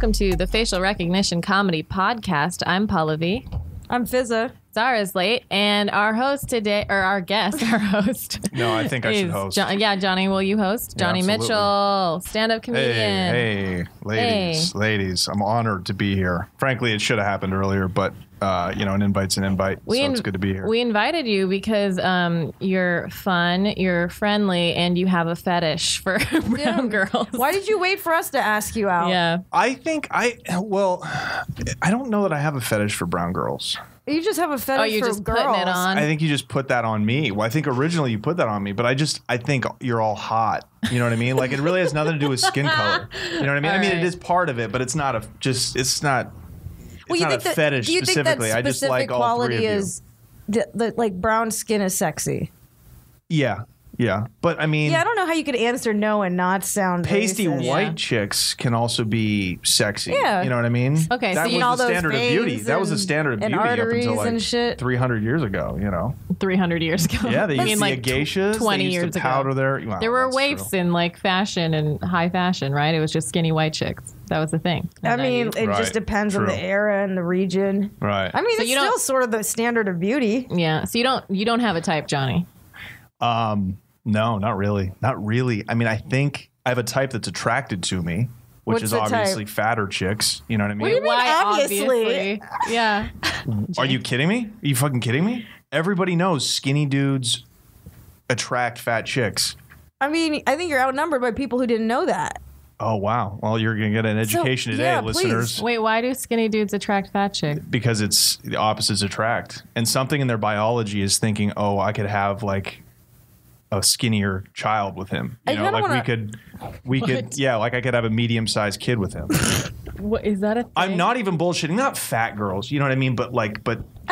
welcome to the Facial Recognition Comedy Podcast. I'm Paula V. I'm Fizza. Zara's late, and our host today, or our guest, our host. No, I think I should host. Johnny, will you host? Johnny Mitchell, stand-up comedian. Hey, ladies, I'm honored to be here. Frankly, it should have happened earlier, but an invite's an invite, so it's good to be here. We invited you because you're fun, you're friendly, and you have a fetish for brown girls. Why did you wait for us to ask you out? Yeah. I think I don't know that I have a fetish for brown girls. You just have a fetish for just girls. putting it on. I think you just put that on me. Well, I think originally you put that on me, but I think you're all hot. You know what I mean? Like, it really has nothing to do with skin color. You know what I mean? All I mean, right. it is part of it, but it's not a fetish do you specifically. Think that I just like all three of you. is like brown skin is sexy? Yeah. But I mean, I don't know how you could answer no and not sound pasty racist. white chicks can also be sexy. Yeah. You know what I mean? Okay, that so was all the those standard of beauty. That was the standard of and beauty up arteries until and shit. 300 years ago, you know. 300 years ago. Yeah, they used to be like geishas. 20 they used years to ago. powder their... There were waifs in like fashion and high fashion, right? It was just skinny white chicks. That was the thing. I mean, it Right, just depends on true. the era and the region. Right. I mean, So it's you don't- still sort of the standard of beauty. Yeah. So you don't have a type, Johnny. No, not really. Not really. I mean, I think I have a type that's attracted to me, which What's is the type? obviously fatter chicks. You know what I mean? What do you mean, Why, obviously? Yeah. Are you kidding me? Are you fucking kidding me? Everybody knows skinny dudes attract fat chicks. I mean, I think you're outnumbered by people who didn't know that. Oh, wow. Well, you're going to get an education today, yeah, listeners. Wait, why do skinny dudes attract fat chicks? Because it's the opposites attract. And something in their biology is thinking, oh, I could have like a skinnier child with him. You know, like we could, yeah, like I could have a medium-sized kid with him. What is that a thing? I'm not even bullshitting. Not fat girls, you know what I mean? But I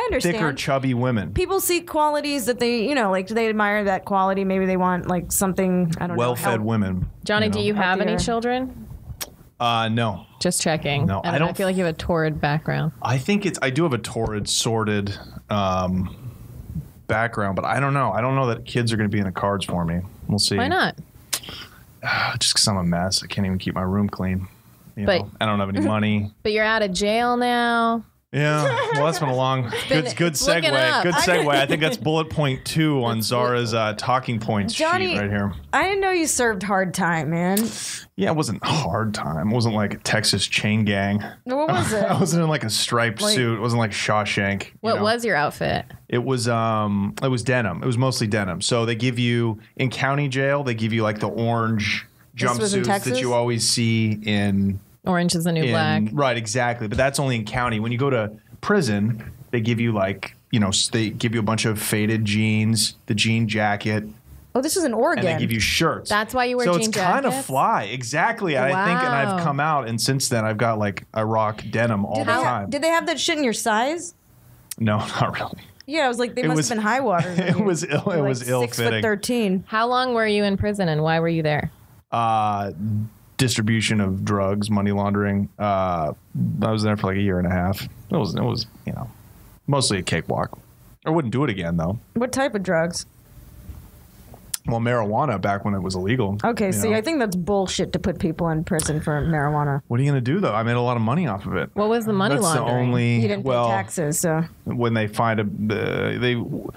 understand. thicker, chubby women. People see qualities that they, like they admire that quality. Maybe they want like something, I don't know. Well-fed women. Johnny, do you have any Healthier. children? No. Just checking. No, I feel like you have a torrid background. I think I do have a torrid, sordid background, but I don't know. I don't know that kids are going to be in the cards for me. We'll see. Why not? Just because I'm a mess. I can't even keep my room clean. You But- know? I don't have any money. But you're out of jail now. Yeah, well, that's been a long, good it's looking segue. up. Good segue. I think that's bullet point 2 on Zara's talking points Johnny, sheet right here. I didn't know you served hard time, man. Yeah, it wasn't hard time. It wasn't like a Texas chain gang. What was it? I wasn't in like a striped suit. It wasn't like Shawshank. What was your outfit? It was denim. It was mostly denim. So they give you in county jail. They give you like the orange This was in jumpsuits Texas? that you always see in. Orange is the new black. Right, exactly. But that's only in county. When you go to prison, they give you like, they give you a bunch of faded jeans, the jean jacket, Oh, this is in Oregon. and they give you shirts. That's why you wear so jean it's kind of jackets? fly. Exactly. I think, and Wow. I've come out, and since then I've got like I rock denim all the time. Did they have that shit in your size? No, not really. Yeah, I was like, they It must was- have been high waters. It was ill. It was ill fitting. 6'13". How long were you in prison and why were you there? Distribution of drugs, money laundering. I was there for like a year and a half. It was mostly a cakewalk. I wouldn't do it again though. What type of drugs? Well, marijuana back when it was illegal. Okay, you see, know. I think that's bullshit to put people in prison for marijuana. What are you going to do though? I made a lot of money off of it. What was the money That's laundering? the only. You didn't pay taxes, so. When they find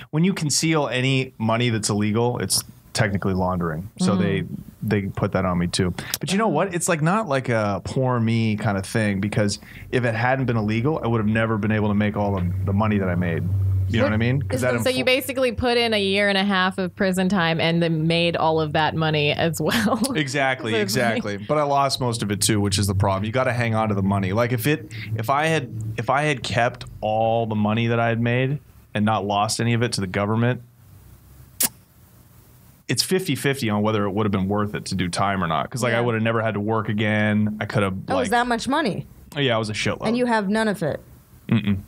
when you conceal any money that's illegal, it's technically laundering. So they put that on me too. But you know what? It's like not like a poor me kind of thing, because if it hadn't been illegal, I would have never been able to make all of the money that I made. You know what I mean? So you basically put in a year and a half of prison time and then made all of that money as well. Exactly. But I lost most of it too, which is the problem. You got to hang on to the money. Like if I had kept all the money that I had made and not lost any of it to the government, it's 50-50 on whether it would have been worth it to do time or not. Because I would have never had to work again. I could have Oh, was that much money? Yeah, it was a shitload. And you have none of it? Mm-mm.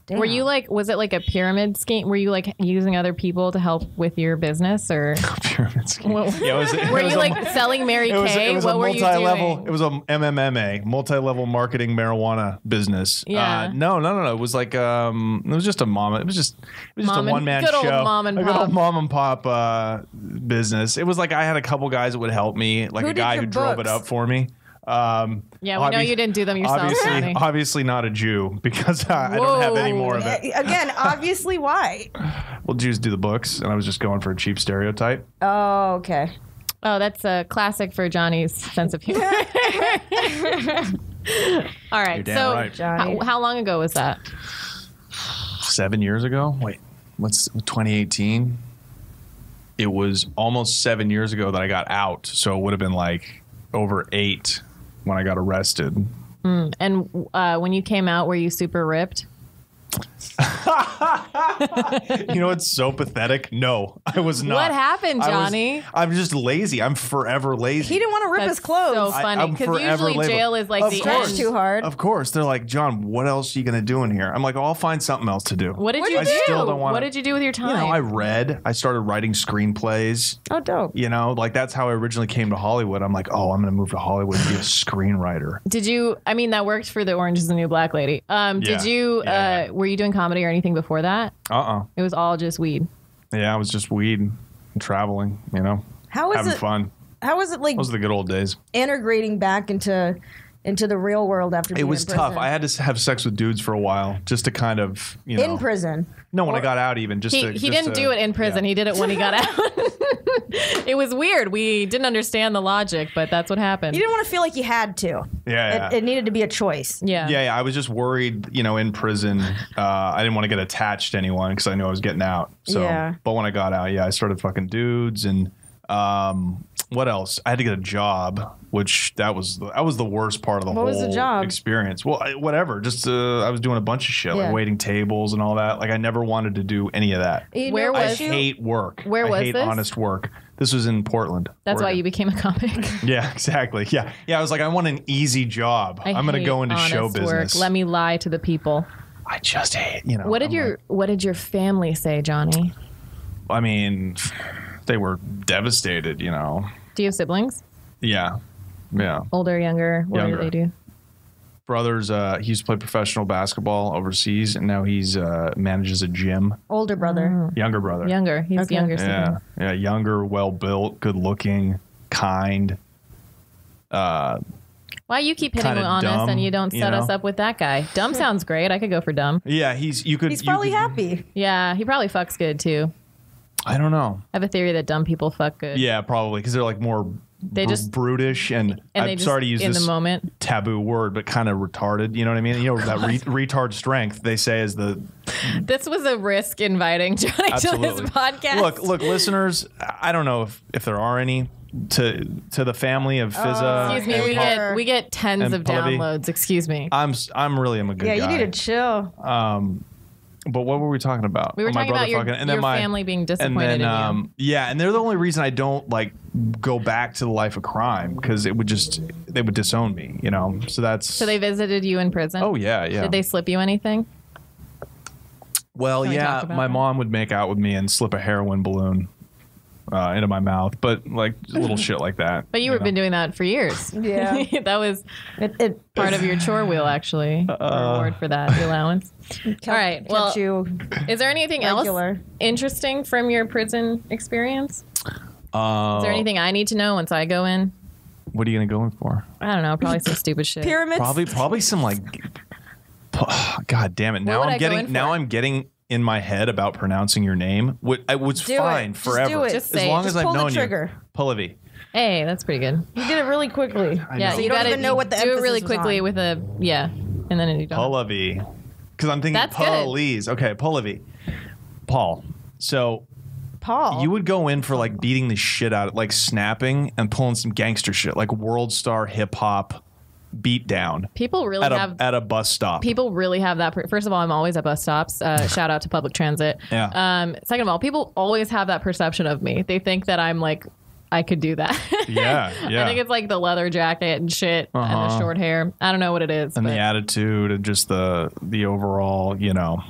Damn. Were you was it like a pyramid scheme? Were you like using other people to help with your business or? Pyramid scheme. Well, Yeah, were you like selling Mary Kay? It was What a were you multi-level. doing? It was a MMMA, multi-level marketing marijuana business. Yeah. No. It was like it was just a mom. It was just a one-man good show. old mom and a good pop. old mom and pop business. It was like I had a couple guys that would help me, like Who a did guy your who drove it books? up for me. Yeah, we know you didn't do them yourself. Obviously not a Jew because I don't have any more of it. Again, obviously, why? Well, Jews do the books, and I was just going for a cheap stereotype. Oh, okay. Oh, that's a classic for Johnny's sense of humor. All right. You're damn so right. How long ago was that? 7 years ago? Wait, what's 2018? It was almost 7 years ago that I got out. So it would have been like over 8 when I got arrested. And when you came out, were you super ripped? You know what's so pathetic? No, I was not. What happened, Johnny? I'm just lazy. I'm forever lazy. He didn't want to rip his clothes. So funny because usually jail is like the end. Too hard. Of course, they're like, John, what else are you gonna do in here? I'm like, oh, I'll find something else to do. What did you do? Still don't want. What did you do with your time? You know, I read. I started writing screenplays. Oh, dope. You know, like that's how I originally came to Hollywood. I'm like, oh, I'm gonna move to Hollywood and be a screenwriter. Did you? I mean, that worked for the Orange Is the New Black Lady. Did you? Were you doing comedy or anything before that? It was all just weed. Yeah, it was just weed and traveling. You know, having fun. How was it like? Those are the good old days. Integrating back into the real world after being it was in prison? tough. I had to have sex with dudes for a while just to kind of, you know. In prison? No, when I got out even. He didn't do it in prison. He did it when he got out. It was weird. We didn't understand the logic, but that's what happened. You didn't want to feel like you had to. Yeah. It needed to be a choice. Yeah. I was just worried, you know, in prison. I didn't want to get attached to anyone because I knew I was getting out. So, but when I got out, I started fucking dudes and what else? I had to get a job, which that was the worst part of the whole experience. Well, whatever. Just I was doing a bunch of shit, like waiting tables and all that. Like I never wanted to do any of that. Where was I hate work. Where was this? I hate honest work. This was in Portland. That's Oregon. why you became a comic. Yeah, exactly. Yeah. I was like, I want an easy job. I'm going to go into show business. Let me lie to the people. I just hate, you know. What did your family say, Johnny? I mean, they were devastated, you know. Do you have siblings? Yeah. Older, younger? What do they do? Brothers, he used to play professional basketball overseas, and now he's manages a gym. Older brother. Younger brother. Younger. He's younger. Yeah, younger, well-built, good-looking, kind. Why you keep hitting on us and you don't set us up with that guy? Dumb sounds great. I could go for dumb. Yeah, he's probably happy. Yeah, he probably fucks good, too. I don't know. I have a theory that dumb people fuck good. Yeah, probably, because they're like more... They just brutish and I'm sorry to use this taboo word, but kind of retarded. You know what I mean? You know that retard strength they say is the. This was a risk inviting Johnny to this podcast. Look, listeners. I don't know if there are any to the family of Fizza. Excuse me, we get tens of downloads. Excuse me. I'm a good guy. Yeah, you need to chill. But what were we talking about? We were talking about your family being disappointed in you. Yeah, and they're the only reason I don't like go back to the life of crime because they would disown me, you know. So they visited you in prison? Oh yeah. Did they slip you anything? Well, my mom would make out with me and slip a heroin balloon into my mouth, but like little shit like that. But you've been doing that for years. Yeah. That was part of your chore wheel, actually. Reward for that, the allowance. All right. Well, is there anything else interesting from your prison experience? Is there anything I need to know once I go in? What are you going to go in for? I don't know. Probably some stupid shit. Pyramids? Probably some like... God damn it. Now I'm getting in my head about pronouncing your name. It's fine forever. Just as long as I've known you. Pallavi. Hey, that's pretty good. You did it really quickly. Yeah, so you don't even know what the emphasis do it really quickly with a and then you don't. Pallavi. Because I'm thinking Paulise. Okay, Pallavi. Paul. So Paul, you would go in for like beating the shit out of like snapping and pulling some gangster shit like world star hip hop beat down. People really at a bus stop. People really have that. First of all, I'm always at bus stops. Shout out to public transit. Yeah. Second of all, people always have that perception of me. They think that I'm like, I could do that. Yeah. I think it's like the leather jacket and shit and the short hair. I don't know what it is. And the attitude and just the overall, you know.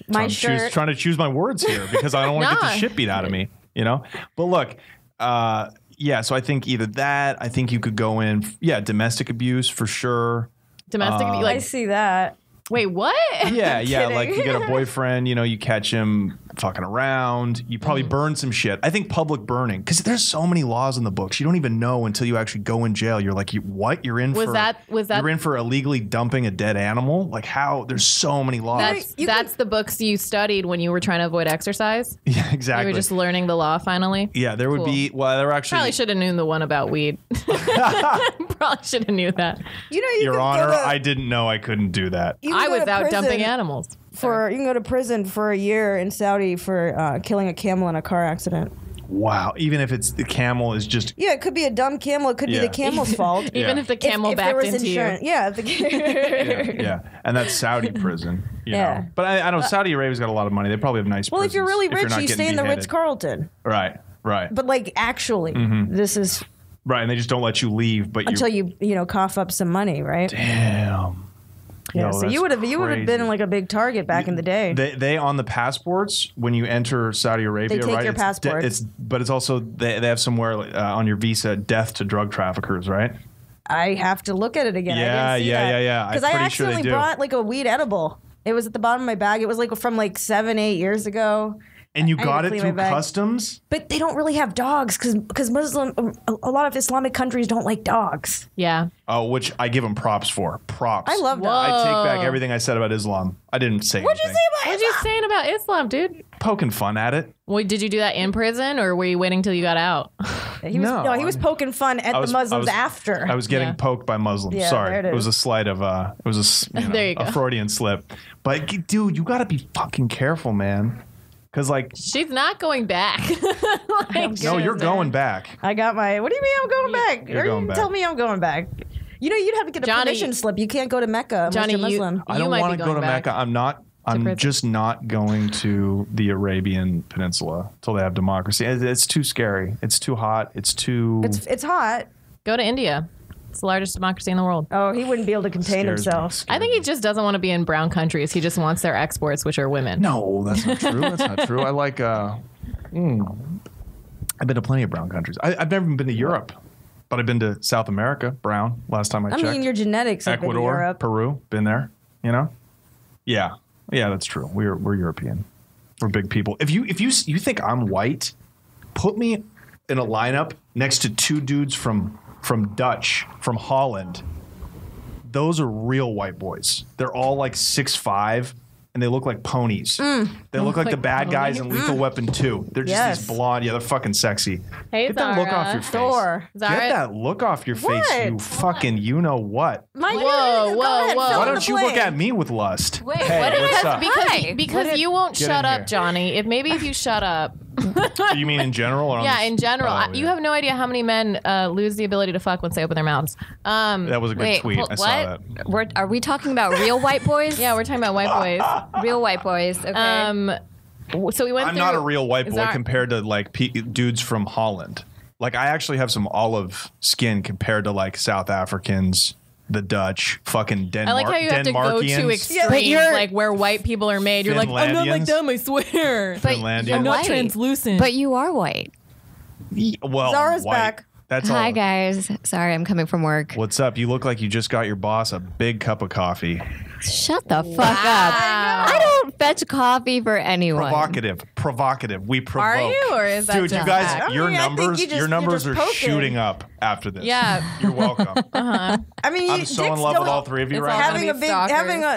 My shirt. Trying to choose my words here because I don't want to get the shit beat out of me, you know. But look, so I think either that. I think you could go in, domestic abuse for sure. Domestic abuse, I see that. Wait, what? Yeah. Like you get a boyfriend, you know, you catch him fucking around. You probably burn some shit. I think public burning, because there's so many laws in the books. You don't even know until you actually go in jail. You're like, what? You're in you're in for illegally dumping a dead animal? Like how? There's so many laws. That's the books you studied when you were trying to avoid exercise? Yeah, exactly. You were just learning the law finally? Yeah, there would be, well, there were actually. Probably should have known the one about weed. Probably should have knew that. Your Honor, I didn't know I couldn't do that. I was out dumping animals. You can go to prison for a year in Saudi for killing a camel in a car accident. Wow. Even if it's the camel is just. Yeah, it could be a dumb camel. It could be the camel's fault. Even if the camel backed into insurance. you. Yeah. Yeah. And that's Saudi prison. You know. But I know Saudi Arabia's got a lot of money. They probably have nice prisons. Well, if you're really rich, you stay in the beheaded. Ritz-Carlton. Right. But like actually, this is. Right, and they just don't let you leave, but until you cough up some money, right? Damn. Yeah, so you would have been like a big target back in the day. They on the passports when you enter Saudi Arabia, they take your passport. But it's also they have somewhere on your visa death to drug traffickers, right? I have to look at it again. Yeah. Because I accidentally brought like a weed edible. It was at the bottom of my bag. It was like from like 7-8 years ago. And you got it through customs? But they don't really have dogs because a lot of Islamic countries don't like dogs. Yeah. Oh, which I give them props for. Props. I love dogs. I take back everything I said about Islam. I didn't say What'd anything. What'd you say about Islam, dude? Poking fun at it. Wait, did you do that in prison or were you waiting till you got out? He was poking fun at the Muslims after. I was getting poked by Muslims. Yeah, Sorry. it was a slight of a there you go. a Freudian slip. But dude, you got to be fucking careful, man. Because like she's not going back. No, you're going back. I got my. What do you mean I'm going back? You're going back. Tell me I'm going back. You'd have to get a permission slip. You can't go to Mecca unless you're Muslim. I don't want to go to Mecca. I'm just not going to the Arabian Peninsula until they have democracy. It's too scary. It's too hot. It's hot. Go to India. It's the largest democracy in the world. Oh, he wouldn't be able to contain himself. I think he just doesn't want to be in brown countries. He just wants their exports, which are women. No, that's not true. That's not true. I like. I've been to plenty of brown countries. I've never even been to Europe, but I've been to South America. Brown. Last time I checked. I mean, your genetics have been to Europe. Peru. Been there. You know. Yeah, that's true. We're European. We're big people. If you think I'm white, put me in a lineup next to two dudes from Holland. Those are real white boys. They're all like 6'5", and they look like ponies. They look like the bad guys in Lethal Weapon 2. They're just these blonde. Yeah, they're fucking sexy. Hey, Get that look off your face. Thor. Get that look off your face, you fucking you know what. Whoa. Why don't you look at me with lust? Wait, hey, what's up? Because you won't shut up, Johnny. If you shut up. You mean in general? Or in general. You have no idea how many men lose the ability to fuck once they open their mouths. That was a good tweet. I saw that. Are we talking about real white boys? Yeah, we're talking about white boys. Real white boys. Okay. So we went. I'm not a real white boy compared to like dudes from Holland. Like I actually have some olive skin compared to like South Africans, the Dutch, fucking Denmark. I like how you have to go to extremes, like where white people are made. You're like, I'm not like them, I swear. But I'm not translucent. But you are white. Well, Zara's white. back. That's Hi, all. guys. Sorry, I'm coming from work. What's up? You look like you just got your boss a big cup of coffee. Shut the fuck up. I don't fetch coffee for anyone. Provocative. We provoke. Are you, or is that Dude, just you guys, fact? your numbers are shooting up after this. Yeah. You're welcome. I mean, I'm so in love with all three of you right now.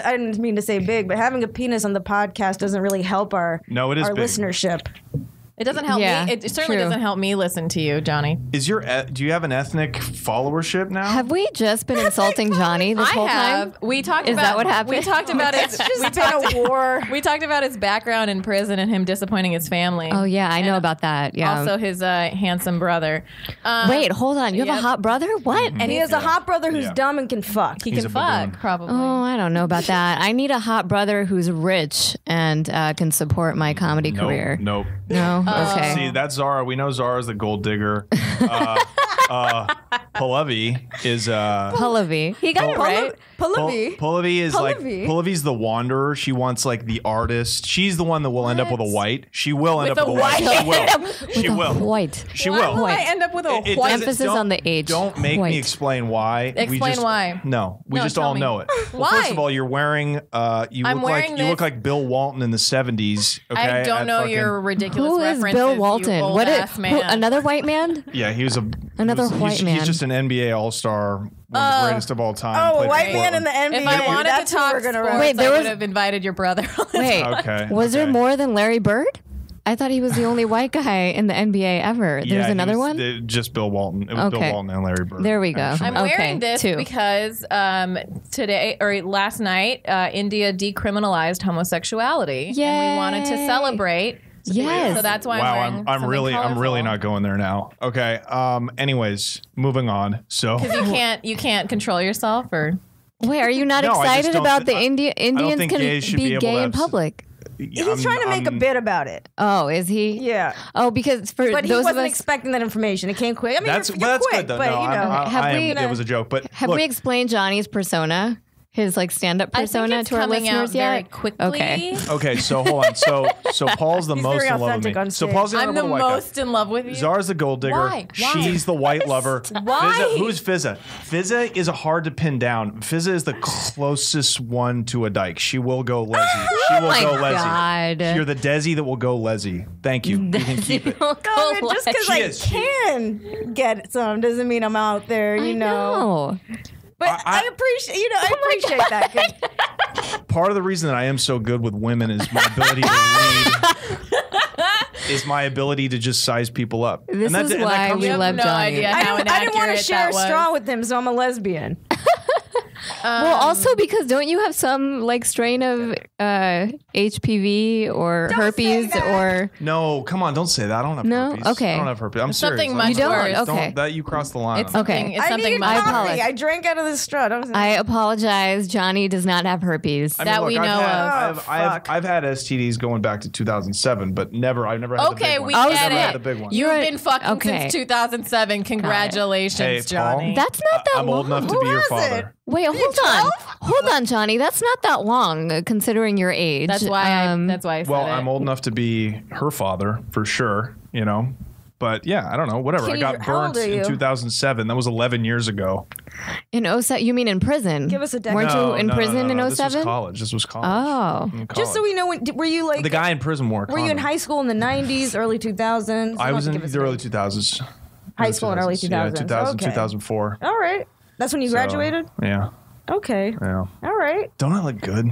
I didn't mean to say big, but having a penis on the podcast doesn't really help our listenership. It doesn't help me. It certainly doesn't help me listen to you, Johnny. Do you have an ethnic followership now? Have we just been insulting Johnny this whole time? We talked Is that what happened? We talked about his. We talked about his background in prison and him disappointing his family. Oh yeah, I know about that. Yeah. Also his handsome brother. Wait, hold on. You have a hot brother? What? And he has a hot brother who's dumb and can fuck. He can fuck, probably. Oh, I don't know about that. I need a hot brother who's rich and can support my comedy career. Nope. No. Okay. See, that's Zara. We know Zara's the gold digger. Pallavi is Pallavi. He got it right. Pallavi is like Pallavi's the wanderer. She wants like the artist. She's the one that will end up with a white. She will end up with a white. She will. White. She Why will. will I end up with a white? Emphasis on the age. Don't make me explain why. Explain why. No, we just tell all me. know it. Well, Why? first of all, you're wearing. You look like Bill Walton in the 70s. Okay, I don't know your ridiculous Who is references. Bill Walton? You old-ass man. Another white man? Yeah, he was Another white man. He's just an NBA All-Star, one of the greatest of all time. Oh, a Played white for man in Portland. the NBA. If I wanted That's to who talk we're gonna sports, run. Wait, I would have invited your brother. Wait. Okay. Was there more than Larry Bird? I thought he was the only white guy in the NBA ever. There's another one? Just Bill Walton. It was Bill Walton and Larry Bird. There we go. actually. I'm wearing this because today or last night, India decriminalized homosexuality, Yay. and we wanted to celebrate. Yes. So that's why Wow, I'm wearing I'm really colorful. not going there now. Okay. Anyways, moving on. So You can't control yourself, or Wait, are you not No, I just excited don't about the think Indians can gays should be be able gay to in have public? He's trying to make a bit about it. Oh, is he? Yeah. Oh, because for But he those of wasn't us, expecting that information. It came quick. I mean, that's you're that's quick, good though. but No, you know. it was a joke. But have look, we explained Johnny's persona? His like stand-up persona I think it's to our coming listeners out very yet? quickly. Okay. Okay, so hold on. So Paul's the He's most very in love with authentic me. on So stage. Paul's in love I'm with the a white guy. most in love with you. Zara's the gold digger. Why? She's the white lover. Why? Fizza, who's Fizza? Fizza is hard to pin down. Fizza is the closest one to a dyke. She will go Leslie. She will my go Leslie. God. You're the Desi that will go Leslie. Thank you. You can keep it. No, man, just because She I is. can get some doesn't mean I'm out there, you know. But I appreciate, I appreciate that. 'Cause Part of the reason that I am so good with women is my ability to read. Is my ability to just size people up. This and is why comes we from- love no Johnny. idea how I didn't want to inaccurate share a that straw was. with him, so I'm a lesbian. Well, also because don't you have some like strain of HPV or herpes or No, come on, don't say that. I don't have No? herpes. Okay. I don't have herpes. I'm serious. something I'm much serious. worse. Don't- Okay. That you crossed the line. It's on. something. Okay. It's I something needed much coffee. apologize. I drank out of the straw. I apologize. Johnny does not have herpes. I mean, that look, we I've know had- of. I've had STDs going back to 2007, but I've never had the Okay, big we one. get I've never it. had the big one. You've You're- been fucking okay. since 2007. Congratulations, Hey, Paul. Johnny. That's not that I'm long. old enough to Who be your has father. it? Wait, hold on, Johnny. That's not that long considering your age. That's why. That's why I said Well, it. I'm old enough to be her father for sure, you know. But yeah, I don't know. Whatever. I got How old burnt are in you? 2007. That was 11 years ago. In 07, you mean in prison? Give us a decade. Weren't you in prison no. in This was 07? college. This was college. Oh. In Just so college. we know, were you like The guy in prison wore a Were you in condom. high school in the 90s, early 2000s? I was in Give us the a early date. 2000s. High school and early 2000s. Yeah, 2000, Okay. 2004. All right. That's when you So, graduated? Yeah. Okay. Yeah. All right. Don't I look good?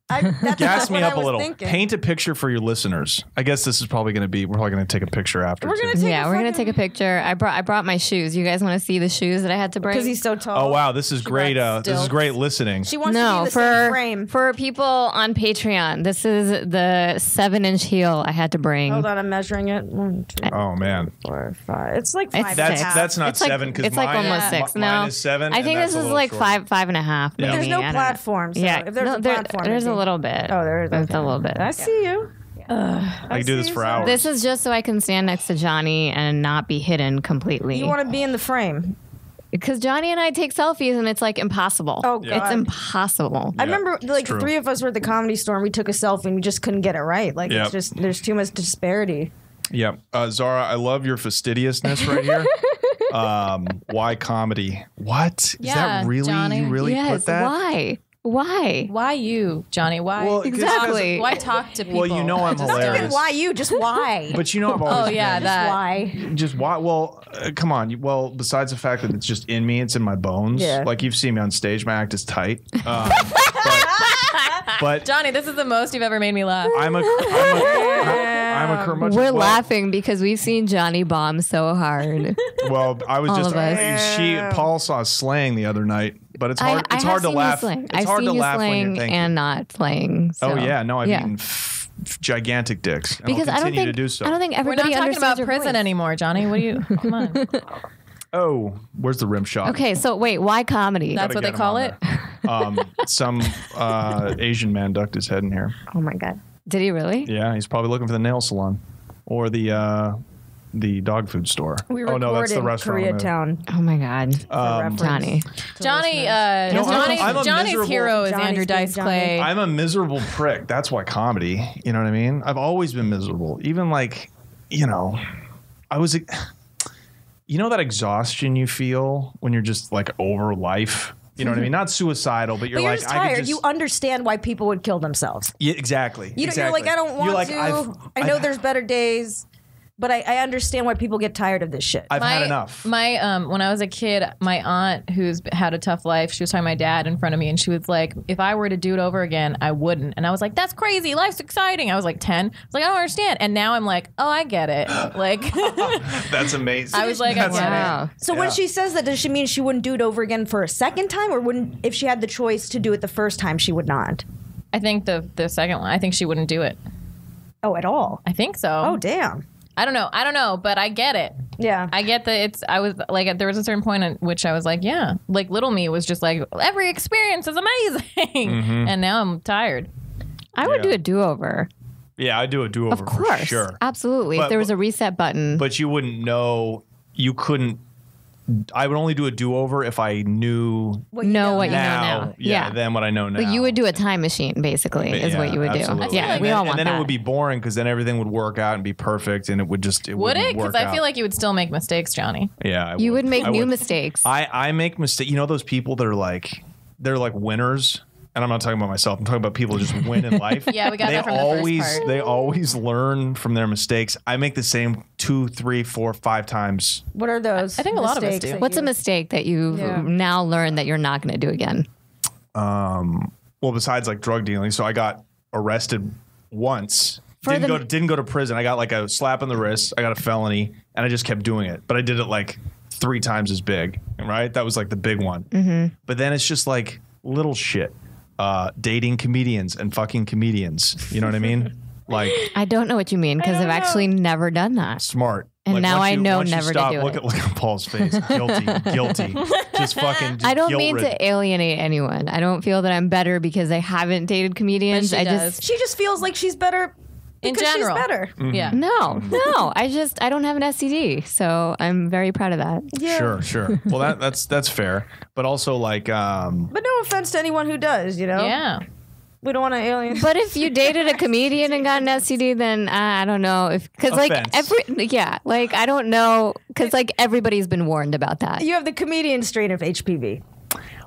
That's Gas me what up I a was little. thinking. Paint a picture for your listeners. I guess this is probably going to be. We're probably going to take a picture after. We're too. gonna take Yeah, a we're gonna fucking- take a picture. I brought my shoes. You guys want to see the shoes that I had to bring? Because he's so tall. Oh wow, this is great. brought This is stilts. great listening. She wants to No, be the same for frame. for people on Patreon, this is the 7-inch heel I had to bring. Hold on, I'm measuring it. 1, 2, Oh man, 4, 5. It's like 5 It's and a six. half. that's not It's like- 7 because it's like almost 6. No, mine is 7. I and think that's this a is little like shorter. 5.5. Yeah. Maybe. There's no I don't know. platform. So Yeah, if there's a there- platform, there's it'd a be- little bit. Oh, there is. There's Okay. a little bit. I see you. I can do this see for you, hours. This is just so I can stand next to Johnny and not be hidden completely. You want to be in the frame. Because Johnny and I take selfies and it's like impossible. Oh, Yeah. God. It's impossible. I remember like true. the 3 of us were at the Comedy Store and we took a selfie and we just couldn't get it right. Like Yep. it's just there's too much disparity. Yeah, Zara, I love your fastidiousness right here. Why comedy? What is Yeah, that? Really, Johnny. you really Yes. put that? Why? Why? Why you, Johnny? Why? Well, Exactly. Why talk to people? Well, you know I'm Just hilarious. Even why you? Just why? But you know I've always Oh yeah, been- that. why? Just why? Well, come on. Well, besides the fact that it's just in me, it's in my bones. Yeah. Like you've seen me on stage, my act is tight. But Johnny, this is the most you've ever made me laugh. I'm a curmudgeon. We're Well, laughing because we've seen Johnny bomb so hard. Well, I was All just of us. Paul saw us slaying the other night, but it's hard. I It's have hard to seen you laugh. slaying. It's I've hard seen to you laugh when you're slaying thinking. and not slaying. Oh so, yeah, no, I've yeah. eaten gigantic dicks. And Because I'll I don't continue think to do so. I don't think We're everybody not talking understands about your prison voice. anymore, Johnny. What do you? Come on. Oh, where's the rim shot? Okay, so wait, why comedy? That's what Gotta they get him call on it. there. Some Asian man ducked his head in here. Oh my god, did he really? Yeah, he's probably looking for the nail salon or the the dog food store. We oh no, that's the in restaurant. Koreatown. Oh my God, Johnny. Johnny's hero is Andrew Dice Clay. I'm a miserable prick. That's why comedy. You know what I mean? I've always been miserable. Even like, I was. You know that exhaustion you feel when you're just like over life. You know what I mean? Not suicidal, but you're like, just tired. You understand why people would kill themselves. Yeah, exactly. You're like, I don't want to. I know there's better days, but I understand why people get tired of this shit. I've had enough. When I was a kid, my aunt, who's had a tough life, she was talking to my dad in front of me, and she was like, if I were to do it over again, I wouldn't. And I was like, that's crazy. Life's exciting. I was like 10. I was like, I don't understand. And now I'm like, oh, I get it. Like, that's amazing. I was like, wow. So when she says that, does she mean she wouldn't do it over again for a second time, or wouldn't, if she had the choice to do it the first time, she would not? I think the second one. I think she wouldn't do it. Oh, at all? I think so. Oh, damn. I don't know, but I get it. Yeah. I get that I was like, there was a certain point at which I was like, yeah. Like, little me was just like, every experience is amazing. Mm-hmm. And now I'm tired. I would do a do-over. Yeah, I'd do a do-over of course. For sure. Absolutely. If there was a reset button. But you wouldn't know, you couldn't. I would only do a do-over if I knew what you know now. Yeah, then what I know now. But you would do a time machine, basically, is what you would do. Yeah, we all want that. And then it would be boring because then everything would work out and be perfect, and it would just would it? Because I feel like you would still make mistakes, Johnny. Yeah, you would make new mistakes. I make mistakes. You know those people that are they're like winners. And I'm not talking about myself. I'm talking about people who just win in life. Yeah, we got that from the first part. They always learn from their mistakes. I make the same 2, 3, 4, 5 times. What are those? I think a lot of us do. What's a mistake that you've now learned that you're not going to do again? Well, besides like drug dealing. So I got arrested once. Didn't go to prison. I got like a slap on the wrist. I got a felony, and I just kept doing it. But I did it like 3 times as big. Right? That was like the big one. Mm-hmm. But then it's just like little shit. Dating comedians and fucking comedians. You know what I mean? Like, I don't know what you mean because I've actually never done that. Smart. And like, now I know never to do it. Look at Paul's face. Guilty. Just fucking. I don't mean to alienate anyone. I don't feel that I'm better because I haven't dated comedians. She just feels like she's better. In general. She's better. Mm-hmm. Yeah. No. I don't have an STD, so I'm very proud of that. Yeah. Sure. Well, that's fair, but also like. But no offense to anyone who does, Yeah. We don't want to alienate. But if you dated a comedian and got an STD, then I don't know because I don't know because like everybody's been warned about that. You have the comedian strain of HPV.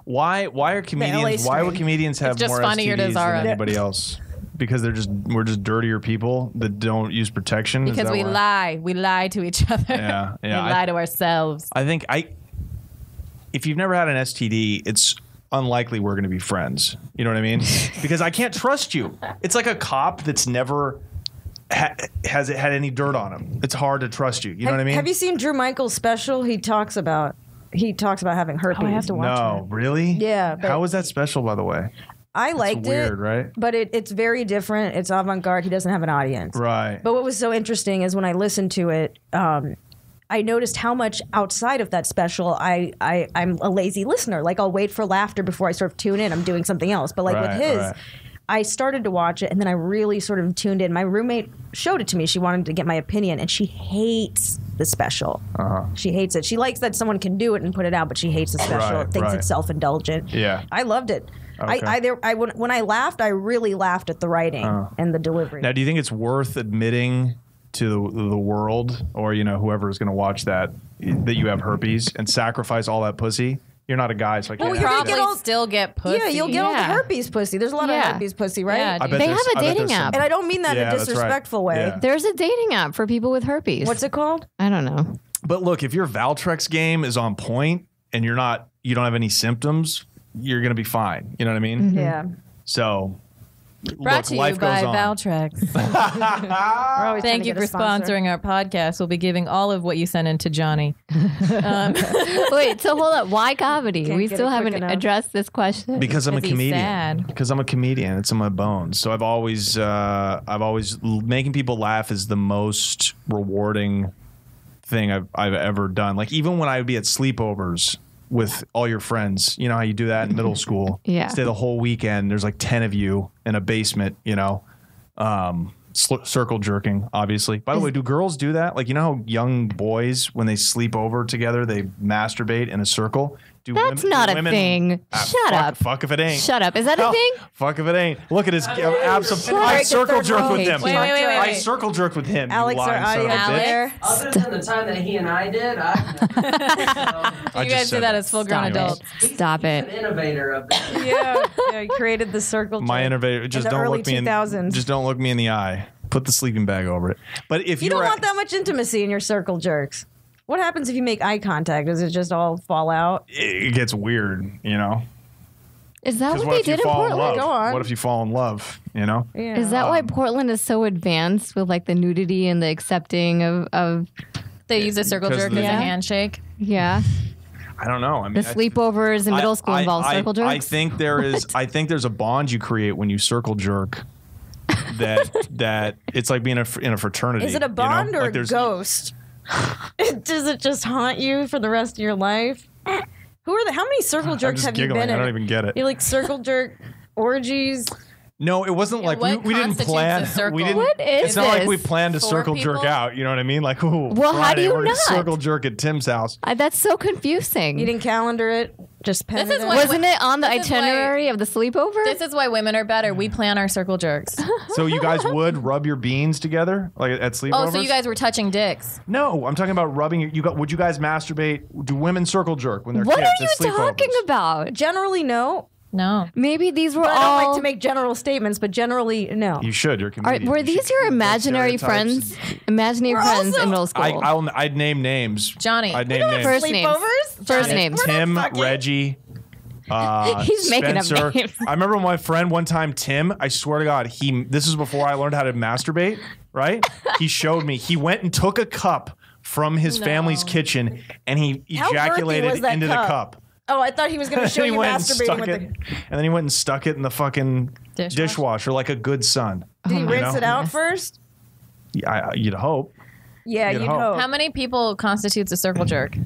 Why are comedians? Why would comedians have more STDs than anybody else? Because we're just dirtier people that don't use protection. Because we lie to each other. Yeah. We lie to ourselves. I think if you've never had an STD, it's unlikely we're going to be friends. You know what I mean? Because I can't trust you. It's like a cop that's never has had any dirt on him. It's hard to trust you. You know what I mean? Have you seen Drew Michaels' special? He talks about having herpes. Oh, I have to watch No, really? Yeah. How was that special, by the way? I liked it. Weird, right? But it's very different. It's avant-garde. He doesn't have an audience. Right. But what was so interesting is when I listened to it, I noticed how much outside of that special I'm a lazy listener. Like I'll wait for laughter before I sort of tune in. I'm doing something else. But like with his, I started to watch it and then I really sort of tuned in. My roommate showed it to me. She wanted to get my opinion and she hates the special. She hates it. She likes that someone can do it and put it out, but she hates the special. Thinks it's self-indulgent. Yeah. I loved it. Okay. When I laughed, I really laughed at the writing and the delivery. Now, do you think it's worth admitting to the world or whoever is going to watch that you have herpes and sacrifice all that pussy? You're not a guy, so I can't. Well, you probably still get pussy. Yeah, you'll get all the herpes pussy. There's a lot of herpes pussy, right? Yeah, they have a dating app. And I don't mean that in a disrespectful way. Yeah. There's a dating app for people with herpes. What's it called? I don't know. But look, if your Valtrex game is on point and you don't have any symptoms, you're going to be fine. You know what I mean? Mm-hmm. Yeah. So, brought to you by Valtrex. Thank you for sponsoring our podcast. We'll be giving all of what you sent in to Johnny. Wait, so hold up. Why comedy? We still haven't addressed this question. Because I'm a comedian. Sad. Because I'm a comedian. It's in my bones. So I've always making people laugh is the most rewarding thing I've ever done. Like even when I would be at sleepovers with all your friends, you know how you do that in middle school. Yeah. Stay the whole weekend. There's like 10 of you in a basement, circle jerking, obviously. By the way, do girls do that? Like, you know how young boys, when they sleep over together, they masturbate in a circle? That's not a thing. Shut up. Fuck if it ain't. Shut up. Is that a thing? Fuck if it ain't. Look at his I circle jerked with him. Wait. I circle jerked with him. Alex, our audio there. Other than the time that he and I did, You guys do that as full-grown adults. Stop it. an innovator of that. Yeah, he created the circle. My innovator. Just in the don't early look me 2000s. Just don't look me in the eye. Put the sleeping bag over it. But if You don't want that much intimacy in your circle jerks. What happens if you make eye contact? Does it just all fall out? it gets weird, you know. Is that what What they if you did in fall in Portland? love? Go on. What if you fall in love? You know. Yeah. Is that why Portland is so advanced with like the nudity and the accepting of They use a circle Because jerk the- as a handshake. yeah, I don't know. I mean, the sleepovers in middle school involve circle jerks? I think there is. I think there's a bond you create when you circle jerk. That it's like being in a fraternity. Is it a bond or Like a ghost? Does it just haunt you for the rest of your life? How many circle jerks have you giggling. been in? I don't even get it. You're like circle jerk orgies. No, it wasn't like what we didn't constitutes plan. a circle? We didn't. What is It's not like this? we planned to 4 circle jerk people? out. You know what I mean? Like, ooh, Well, how Friday, do you we're gonna not? circle jerk at Tim's house? That's so confusing. You didn't calendar it. Just pen This it is in. why- Wasn't it on the This is why- itinerary of the sleepover? This is why women are better. We plan our circle jerks. So you guys would rub your beans together, like at sleepovers? Oh, so you guys were touching dicks. No, I'm talking about rubbing. Would you guys masturbate? Do women circle jerk when they're What kids? are you at sleepovers? talking about? Generally, no. No. Maybe these were I don't all. like to make general statements, but generally, no. You should. You're a comedian. Were You these should your create imaginary stereotypes. friends? Imaginary We're friends also- in middle school. I'd name names. Johnny. I'd name names. First names. Sleepovers? First Johnny. names. Tim, fucking- Reggie. He's making up Spencer. names. I remember my friend one time, Tim. I swear to God, this is before I learned how to masturbate. Right? He showed me. He went and took a cup from his family's kitchen and he How girthy ejaculated was that into cup? the cup. Oh, I thought he was going to show And he you went and masturbating stuck with it, the. and then he went and stuck it in the fucking Dishwasher? dishwasher like a good son. Did he rinse know? it out first? You'd hope. Yeah, You'd you'd hope. hope. How many people constitutes a circle jerk?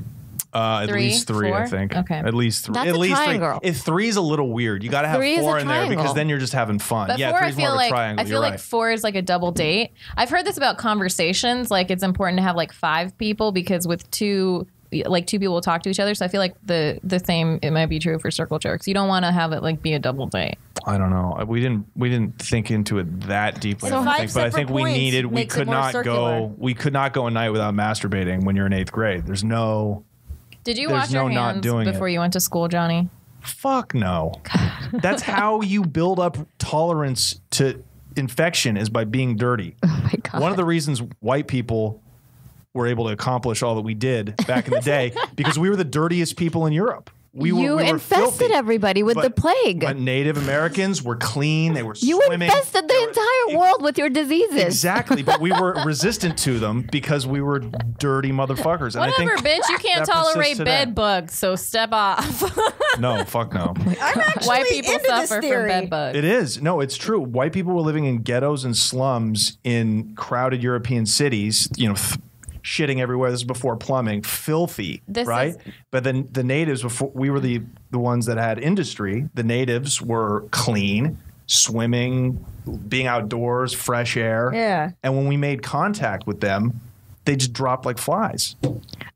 At 3, least 3, I 4? think. Okay. At least 3. That's at a least triangle. 3. If 3 is a little weird, you got to have 3 is a 4 in there because triangle. then you're just having fun. But yeah, 4, 3 I is more feel of a like triangle. I feel You're like right. 4 is like a double date. I've heard this about conversations. Like it's important to have like 5 people because with 2 people will talk to each other. So I feel like the same it might be true for circle jerks. You don't want to have it like be a double date. I don't know. We didn't think into it that deeply. So I don't 5 think, but I think separate points we makes it could more not circular. go. We could not go a night without masturbating when you're in 8th grade. There's no. Did you There's wash your no not hands doing before it. you went to school, Johnny? Fuck no. That's how you build up tolerance to infection is by being dirty. Oh my God. One of the reasons white people were able to accomplish all that we did back in the day because we were the dirtiest people in Europe. We were infested filthy. everybody with the plague. But Native Americans were clean. They were You swimming. infested the entire world with your diseases. Exactly, but we were resistant to them because we were dirty motherfuckers. And Whatever, I think bitch. You can't that persists tolerate today. bed bugs, so step off. No, fuck no. I'm actually White people into this suffer from theory. bed bugs. It is. No, it's true. White people were living in ghettos and slums in crowded European cities, shitting everywhere. This is before plumbing, filthy, right? But then the natives, before we were the ones that had industry, the natives were clean, swimming, being outdoors, fresh air. Yeah. And when we made contact with them, they just dropped like flies.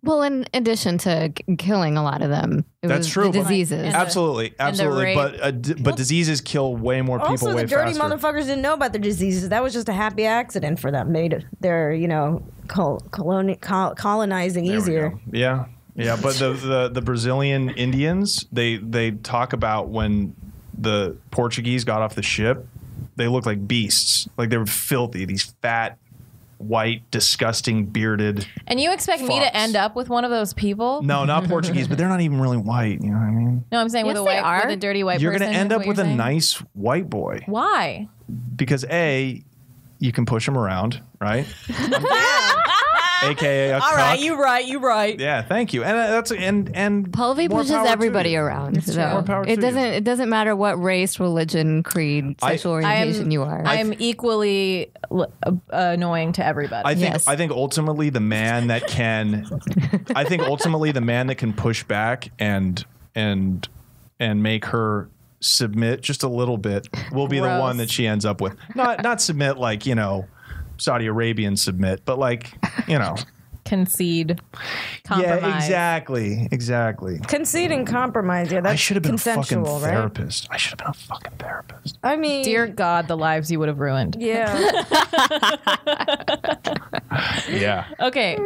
Well, in addition to killing a lot of them, That's was true. the but- diseases. Absolutely, absolutely. rape. But diseases kill way more people Also, way the dirty faster. motherfuckers didn't know about their diseases. That was just a happy accident for them. Made their, colonizing There we easier. go. Yeah, yeah. But the Brazilian Indians, they talk about when the Portuguese got off the ship, they looked like beasts. Like they were filthy. These fat, white, disgusting, bearded. And you expect me Fucks. to end up with one of those people? No, not Portuguese, but they're not even really white. You know what I mean? No, I'm saying Yes, with a they white, are. with a dirty white You're person. going to end is up what with you're a saying? nice white boy Why? because A, you can push him around, right? AKA a All right, cuck. you right. Yeah, thank you. And that's and Pulvey more pushes power to everybody you. around. true. So More power to it you. doesn't. It doesn't matter what race, religion, creed, sexual orientation you are. I'm equally annoying to everybody. I think ultimately the man that can push back and make her submit just a little bit will be the Gross. one that she ends up with. Not submit like, Saudi Arabians submit, but like, concede, compromise. Yeah, exactly. Concede and compromise. Yeah, that's I should have been a fucking right? therapist. I should have been a fucking therapist. I mean, dear God, the lives you would have ruined. Yeah. Yeah. Okay.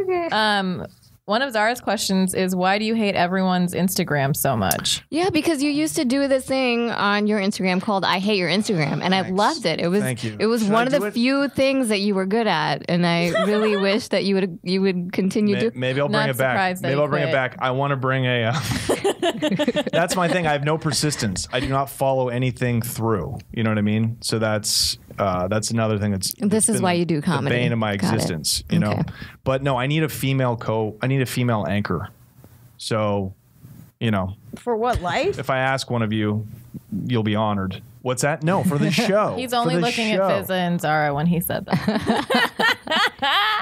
One of Zara's questions is, why do you hate everyone's Instagram so much? Yeah, because you used to do this thing on your Instagram called "I Hate Your Instagram," and I loved it. Thank you. It was Should one I of do the it? few things that you were good at, and I really wish that you would continue to. Maybe I'll bring Not it back. surprised that Maybe you I'll bring it quit. back. I want to bring a. That's my thing. I have no persistence. I do not follow anything through. You know what I mean? So that's another thing. This is why you do comedy. The bane of my Got it. existence. You know. Okay. But no, I need a female anchor. So, For what, life? if I ask one of you, you'll be honored. What's that? No, for the show. He's only looking at Fizza and Zara when he said that.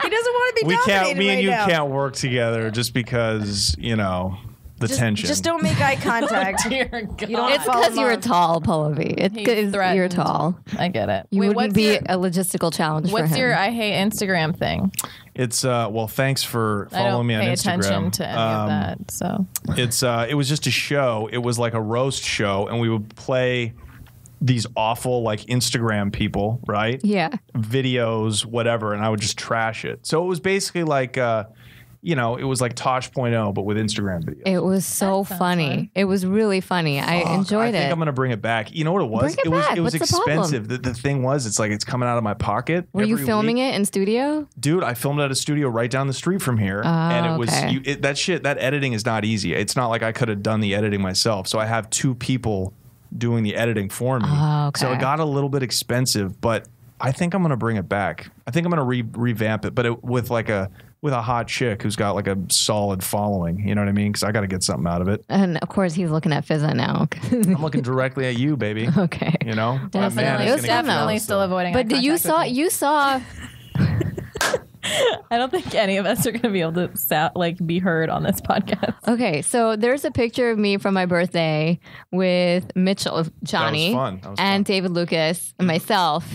He doesn't want to be dominated Me and right you now. can't work together just because, the tension. Just don't make eye contact. Dear God. You don't It's follow because him you're on. tall, Pallavi. It's He's 'cause threatened. you're tall. I get it. You Wait, wouldn't be a logistical challenge for him. What's your I hate Instagram thing? It's thanks for I following don't me on pay Instagram. attention to any of that. So It was just a show. It was like a roast show, and we would play these awful like Instagram people, right? Yeah. Videos, whatever, and I would just trash it. So it was basically like it was like Tosh.0, but with Instagram videos. It was so funny. fun. It was really funny. I enjoyed I think it. I'm gonna bring it back. You know what it was? Bring it back. It was What's the problem? expensive. The thing was, it's coming out of my pocket. Were you every filming week. it in studio? Dude, I filmed at a studio right down the street from here, and it was okay. that editing is not easy. It's not like I could have done the editing myself. So I have two people doing the editing for me. Oh, okay. So it got a little bit expensive, but I think I'm gonna bring it back. I think I'm gonna revamp it, but with a hot chick who's got like a solid following. You know what I mean? Because I got to get something out of it. And of course, he's looking at Fizza now. I'm looking directly at you, baby. Okay. You know, Definitely. It was fun, though. definitely still avoiding. But eye you contact with saw me. I don't think any of us are going to be able to be heard on this podcast. Okay, so there's a picture of me from my birthday with Mitchell, Johnny, That was and fun. David Lucas and myself.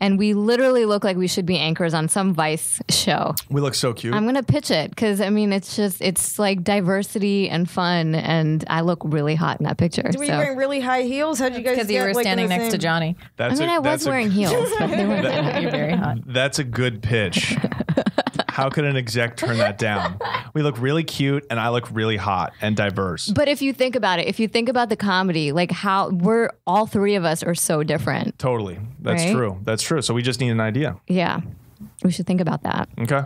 And we literally look like we should be anchors on some Vice show. We look so cute. I'm going to pitch it because, it's like diversity and fun. And I look really hot in that picture. Were you wearing really high heels? How'd you guys Because get you were like, in standing the next to same- Johnny. I was wearing heels, but they weren't that high. You're very hot. That's a good pitch. How could an exec turn that down? We look really cute, and I look really hot and diverse. But if you think about it, if you think about the comedy, like how we're all three of us are so different. Totally. That's Right? true. That's true. So we just need an idea. Yeah. We should think about that. Okay.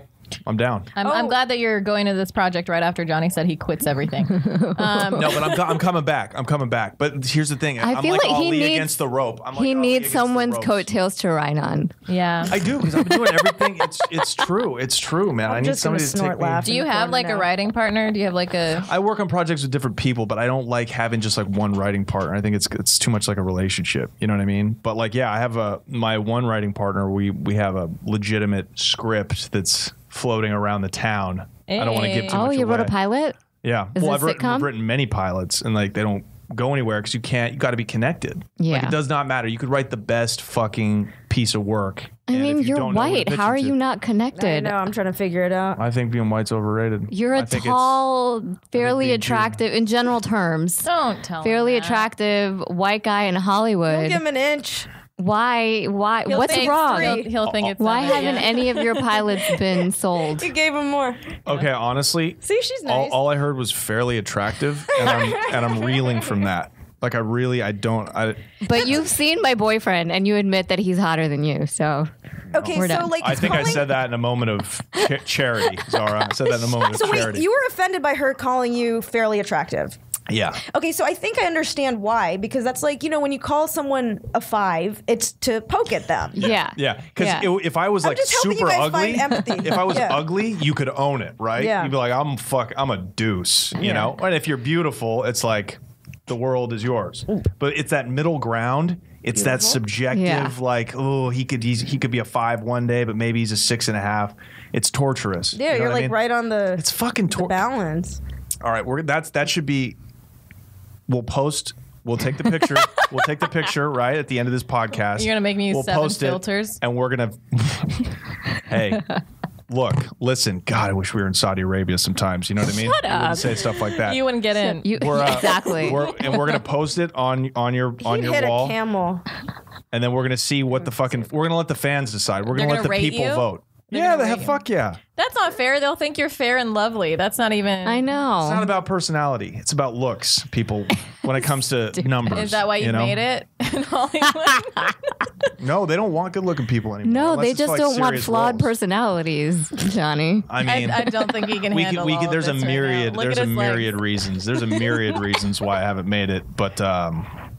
I'm down. I'm glad that you're going to this project right after Johnny said he quits everything. No, but I'm coming back. I'm coming back. But here's the thing. I I'm feel like like he Ali needs- against the rope. I'm like He Ali needs against the someone's ropes. coattails to ride on. Yeah. I do, because I've been doing everything. It's true. It's true, man. I need just gonna somebody to snort take me. laugh. Do you have like a writing partner? Do you have like a... I work on projects with different people, but I don't like having just like one writing partner. I think it's too much like a relationship. You know what I mean? But like, yeah, I have my one writing partner. We have a legitimate script that's floating around the town. I don't want to give too Oh, much you wrote a away. pilot? Yeah. Is it a I've sitcom? written many pilots, and like they don't go anywhere because you got to be connected. Yeah. Like, it does not matter. You could write the best fucking piece of work. I and mean, if you you're don't know who to white. pitch How it are to- you not I connected? know. I'm trying to figure it out. I think being white's overrated. You're I a think it's- tall, fairly being attractive, in general terms, Don't tell fairly him that. attractive white guy in Don't Hollywood. give him an inch. Why? He'll What's think wrong? three. He'll think it's... Why seven, haven't yeah. any of your pilots been sold? You gave him more. Okay, honestly, See, she's nice. all I heard was fairly attractive, and I'm reeling from that. Like I don't. But you've seen my boyfriend, and you admit that he's hotter than you. So Okay, We're so done. like I think I calling- said that in a moment of charity, Zara. I said that in a moment So of wait, charity. you were offended by her calling you fairly attractive. Yeah. Okay, so I think I understand why, because that's like, when you call someone a 5, it's to poke at them. yeah, Yeah, because Yeah. if I was I'm like just helping super you guys ugly, find empathy. if I was Yeah. ugly, you could own it, right? Yeah. You'd be like, I'm a deuce, you know. And if you're beautiful, it's like the world is yours. But it's that middle ground. It's that subjective, Yeah. like, oh, he could be a 5 one day, but maybe he's a 6.5. It's torturous. Yeah, You know you're what I like mean? right on the, It's fucking the balance. All right, that should be. We'll take the picture. We'll take the picture right at the end of this podcast. You're gonna make me use 7 post it, filters? and we're gonna. Hey, look, listen. God, I wish we were in Saudi Arabia sometimes. You know what I mean? Shut up. Wouldn't say stuff like that. You wouldn't get in. Exactly. We're gonna post it on your hit wall, a camel. and then we're gonna see what we're gonna let the fans decide. We're They're gonna let the gonna rate people you? vote. They're Yeah, gonna they have rate you. fuck yeah. That's not fair. They'll think you're fair and lovely. That's not even. I It's not know. about personality. It's about looks, people. When it comes to numbers, Is that why you know? made it in Hollywood? No, they don't want good-looking people anymore. No, unless they it's just like don't want serious flawed roles. personalities, Johnny. I mean, I don't think he can handle all of there's a this right now. myriad. Look There's at a his myriad legs. reasons. There's a myriad reasons why I haven't made it, but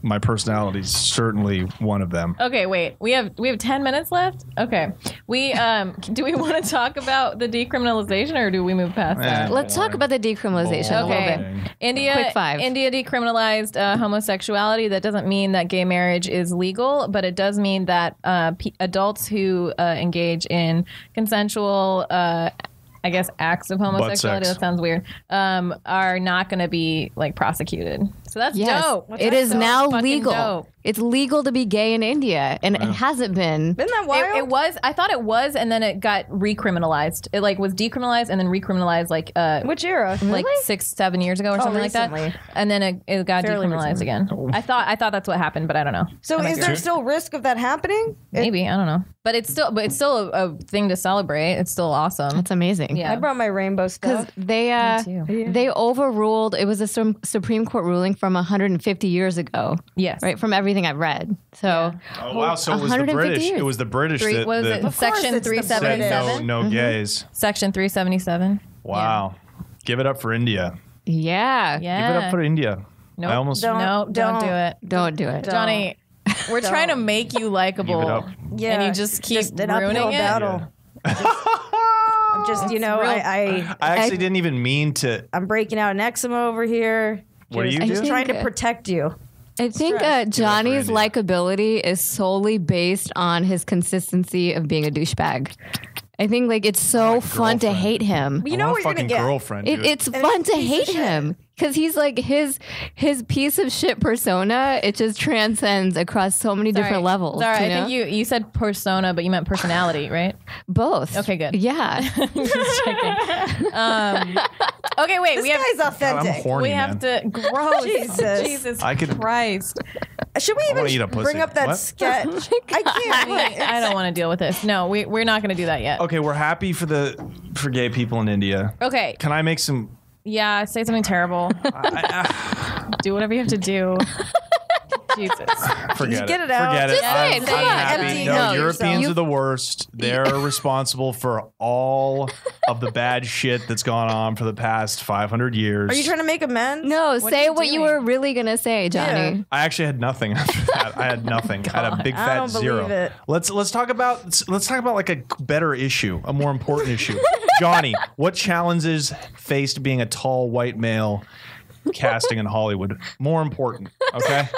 my personality is certainly one of them. Okay, wait. We have 10 minutes left. Okay. We do we want to talk about the decriminalization or do we move past that? Let's talk about the decriminalization a little bit. Boring. India Quick 5. India decriminalized homosexuality. That doesn't mean that gay marriage is legal, but it does mean that adults who engage in consensual I guess acts of homosexuality, sex. that sounds weird, are not going to be like prosecuted. So that's Yes, dope. it is So now fucking legal. dope. It's legal to be gay in India, and it hasn't been. Isn't that wild? It was. I thought it was, and then it got recriminalized. It like was decriminalized and then recriminalized like Which era? like 6-7 years ago or something like recently. that. And then it got Fairly decriminalized again. I thought that's what happened, but I don't know. So is there still risk of that happening? Maybe I don't know. But it's still a thing to celebrate. It's still awesome. That's amazing. Yeah. I brought my rainbow Because stuff. they overruled. It was a Supreme Court ruling from 150 years ago. Yes. Right, from everything I've read. So Oh wow! So it was the 150 British. years. It was the British Three, that, what was that it? Section it's the said 377. no gays. Section 377. Wow! Give it up for India. yeah, Yeah. Give it up for India. Nope. I almost Don't do it, don't do it. Johnny. We're trying to make you give it likable, up. Yeah, and you just keep an ruining uphill it. battle. I'm just, I actually didn't even mean to. I'm breaking out an eczema over here. What do you Just do? trying to protect you. I think Johnny's likability is solely based on his consistency of being a douchebag. I think like it's so fun to girlfriend. hate him. You know I what want a you're gonna fucking get. girlfriend. Dude. It's fun to piece of hate shit. him because he's like his piece of shit persona. It just transcends across so many different levels. Sorry, you I know? think you said persona, but you meant personality, right? Both. Okay, good. Yeah. Just checking. Okay, wait. This guy's God, authentic. I'm horny, we have man. to. Gross. Jesus. I could- Christ. Should we wanna eat even a pussy. bring up that What? sketch? I can't. I don't want to deal with this. No, we're not going to do that yet. Okay, we're happy for gay people in India. Okay. Can I make some? Yeah, say something terrible. Do whatever you have to do. Jesus. Forget Get it. it out. Forget Just it. say it. I'm Come on. happy. Empty No, yourself. Europeans are the worst. They're responsible for all of the bad shit that's gone on for the past 500 years. Are you trying to make amends? No, are say you what you doing? were really gonna say, Johnny. Yeah. I actually had nothing after that. I had nothing. I had a big I fat don't believe zero. it. Let's talk about like a better issue, a more important issue. Johnny, what challenges faced being a tall white male casting in Hollywood? More important, okay?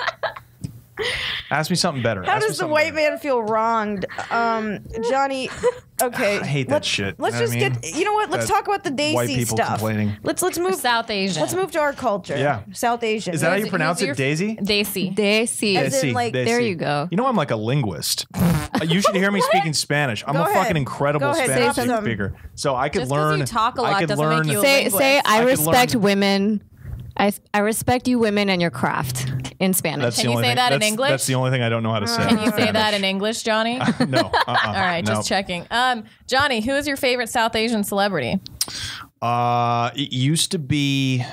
Ask me something better. How Ask me does the something white better. man feel wronged? Johnny, okay. I hate that shit. Let's You know just what I mean? get, you know what? Let's That talk about the Desi white people stuff. complaining. Let's move. South Asian. Let's move to our culture. Yeah. South Asian. Is that how you Who's pronounce your- it, Daisy? Desi. Desi. As in, like, there you go. You know I'm like a linguist. You should hear me speaking Spanish. I'm Go a ahead. fucking incredible Go ahead, Spanish say something. speaker. So I could Just 'cause learn. you talk a lot I could doesn't make learn. you a Say linguist. I I could respect learn- women. I respect you women and your craft in Spanish. That's Can the you only say thing, that in that's- English? That's the only thing I don't know how to say. Can you say that in English, Johnny? No. All right, no. just checking. Johnny, who is your favorite South Asian celebrity? It used to be.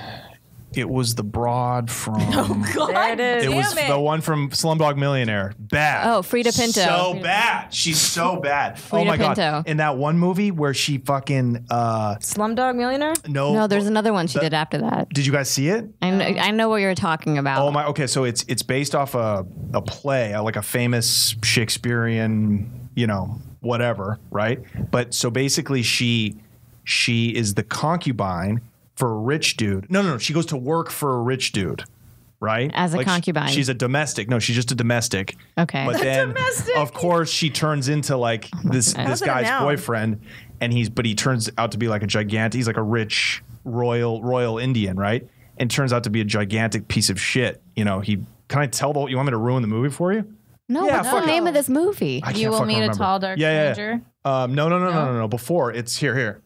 It was the broad from. There it is. It was Damn it. the one from Slumdog Millionaire. Bad. Oh, Frida Pinto. So bad. She's so bad. Oh my Pinto. god. In that one movie where she fucking Slumdog Millionaire? No, there's another one she did after that. Did you guys see it? I know what you're talking about. Oh my. Okay, so it's based off a play, like a famous Shakespearean, whatever, right? But so basically, she is the concubine for a rich dude. No. She goes to work for a rich dude, right? As a Like, concubine. She's a domestic. No, she's just a domestic. Okay. But then, domestic. of course, she turns into like this How's it a guy's noun? boyfriend, and he turns out to be like a gigantic. He's like a rich royal Indian, right? And turns out to be a gigantic piece of shit. Can I tell you want me to ruin the movie for you? no, Yeah, what's fuck the it. name of this movie? I You can't will fucking meet remember. a tall, dark Yeah. stranger. No. Before it's here.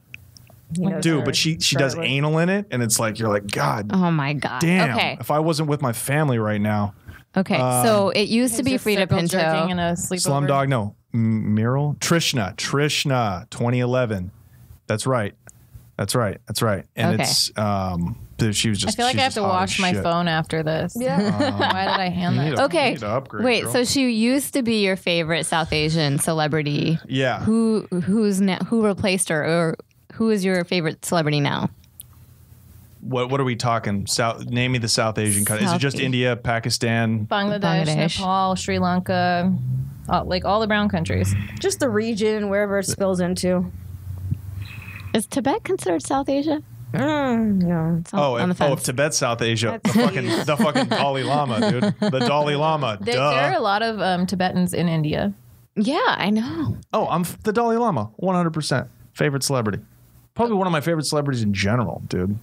Dude, but she does anal in it, and it's like you're like, God. Oh my God. Damn. Okay. If I wasn't with my family right now. Okay. So it used to be Frida Pinto. In a sleepover. Slumdog, no. Miral? Trishna, 2011. That's right. And it's she was just. I feel like I have to wash my phone after this. Yeah. Why did I hand that? Okay. Upgrade, wait. girl. So she used to be your favorite South Asian celebrity. Yeah. Who replaced her, or who is your favorite celebrity now? What are we talking? Name me the South Asian country. Is it just India, Pakistan, Bangladesh, Nepal, Sri Lanka, like all the brown countries? Just the region, wherever it spills into. Is Tibet considered South Asia? No. If Tibet's South Asia, the fucking Dalai Lama, dude. The Dalai Lama. There are a lot of Tibetans in India. Yeah, I know. Oh, I'm the Dalai Lama, 100% favorite celebrity. Probably one of my favorite celebrities in general, dude.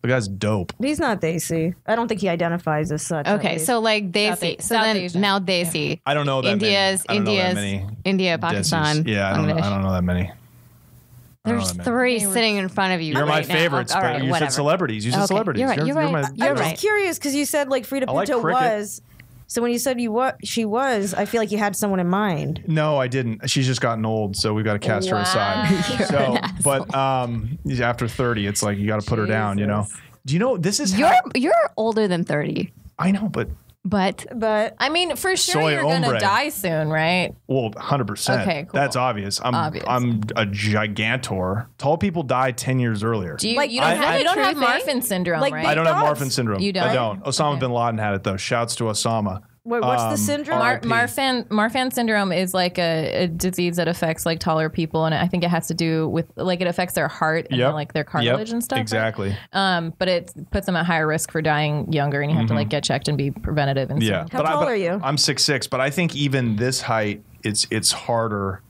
The guy's dope. He's not Desi. I don't think he identifies as such. Okay, so like Desi. So then now Desi. I don't know that many. India, Pakistan. Yeah, I don't know that many. There's three sitting in front of you. You're right my favorites, now. but Right, you said celebrities. You said celebrities. You're right. I'm just curious because you said like Frida Pinto was. So when you said she was, I feel like you had someone in mind. No, I didn't. She's just gotten old, so we've got to cast her aside. But after 30, it's like you got to put her down. You know? Do you know this is? You're older than 30. I know, but I mean, for sure Soy you're gonna hombre. die soon, right? Well, 100%. Okay, cool. That's obvious. I'm a gigantor. Tall people die 10 years earlier. Do you don't have Marfan syndrome, Like right? I don't have Marfan syndrome. You don't? I don't. Osama bin Laden had it though. Shouts to Osama. Wait, what's the syndrome? Marfan syndrome is like a disease that affects like taller people, and I think it has to do with like it affects their heart and like their cartilage and stuff. Exactly. Right? But it puts them at higher risk for dying younger, and you have to like get checked and be preventative. And yeah. How tall are you? I'm 6'6", but I think even this height, it's harder.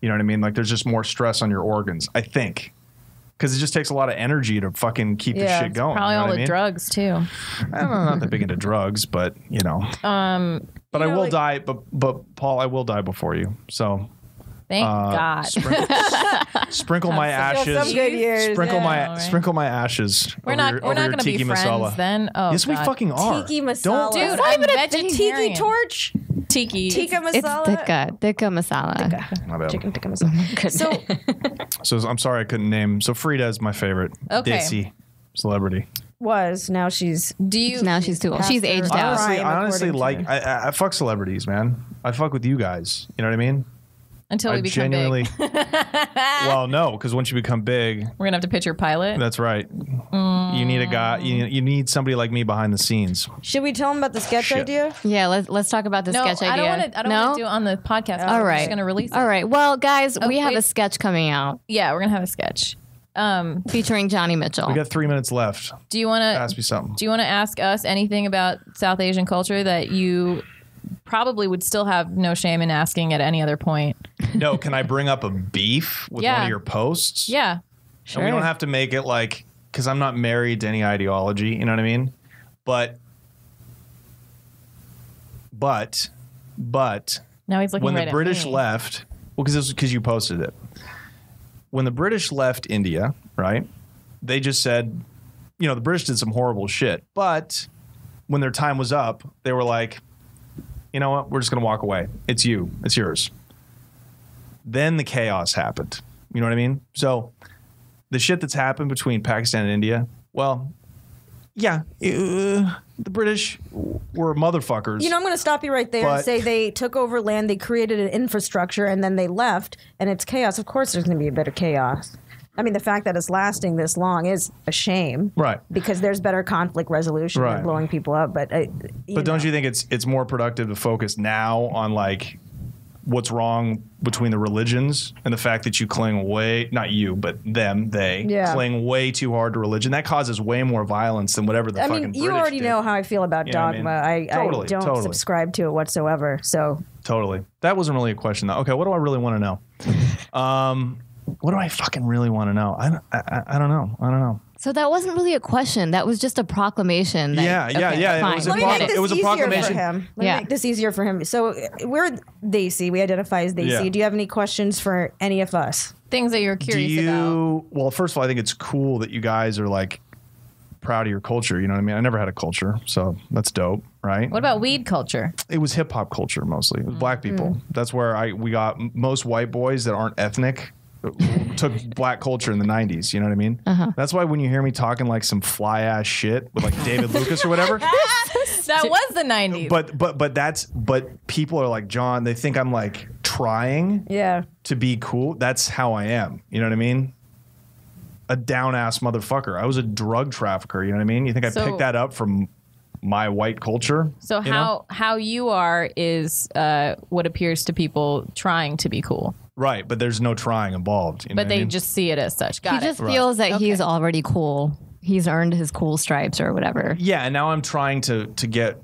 You know what I mean? Like there's just more stress on your organs. I think. Because it just takes a lot of energy to fucking keep the shit going. Probably all the drugs too. I'm not that big into drugs, but you know. But I will die. But Paul, I will die before you. So. Thank God. Sprinkle my ashes. Some good years. Sprinkle my ashes. We're not going to be friends masala. Then. Oh, yes, God. we fucking are. Tiki masala. Don't, dude. I'm vegetarian. Tiki torch. Tiki. Tikka masala. It's tikka masala. My bad. Chicken tikka masala. So I'm sorry I couldn't name. So Frida is my favorite. Okay. Desi celebrity. Now she's. Now she's too old. She's aged out. I honestly like. I fuck celebrities, man. I fuck with you guys. You know what I mean? Until we become big. Well, no, because once you become big, we're gonna have to pitch your pilot. That's right. You need a guy. You need somebody like me behind the scenes. Should we tell them about the sketch idea? Yeah, let's talk about the sketch idea. I don't want to do it on the podcast. All right, we're just gonna release it. All right. Well, guys, we have a sketch coming out. Yeah, we're gonna have a sketch featuring Johnny Mitchell. We got 3 minutes left. Do you want to ask me something? Do you want to ask us anything about South Asian culture that you probably would still have no shame in asking at any other point? No, can I bring up a beef with one of your posts? Yeah, sure. And we don't have to make it like, because I'm not married to any ideology, you know what I mean? But now he's looking when right the British at me. left, well, because you posted it. When the British left India, right? They just said, you know, the British did some horrible shit, but when their time was up, they were like, you know what? We're just going to walk away. It's you. It's yours. Then the chaos happened. You know what I mean? So the shit that's happened between Pakistan and India, well, yeah, the British were motherfuckers. You know, I'm going to stop you right there and say they took over land, they created an infrastructure, and then they left, and it's chaos. Of course there's going to be a bit of chaos. I mean, the fact that it's lasting this long is a shame. Right. Because there's better conflict resolution than blowing people up. But don't you think it's more productive to focus now on like what's wrong between the religions and the fact that you cling not you, but they cling way too hard to religion? That causes way more violence than whatever the fucking British you already did. know how I feel about dogma. I don't subscribe to it whatsoever. So totally. That wasn't really a question though. Okay, what do I really want to know? What do I fucking really want to know? I don't know. So that wasn't really a question. That was just a proclamation. That, It was a proclamation. Let me make this easier for him. So we're they see. We identify as they see. Do you have any questions for any of us? Things that you're curious about? Well, first of all, I think it's cool that you guys are like proud of your culture. You know what I mean? I never had a culture, so that's dope, right? What about weed culture? It was hip hop culture mostly. It was black people. That's where we got most white boys that aren't ethnic took black culture in the 90s. You know what I mean? That's why when you hear me talking like some fly ass shit with like David Lucas or whatever, that was the 90s. But people are like, John, they think I'm like trying to be cool. That's how I am. You know what I mean? A down ass motherfucker. I was a drug trafficker. You know what I mean? You think I picked that up from my white culture? So how you are is what appears to people trying to be cool. Right, but there's no trying involved. But they just see it as such. He just feels that he's already cool. He's earned his cool stripes or whatever. Yeah, and now I'm trying to get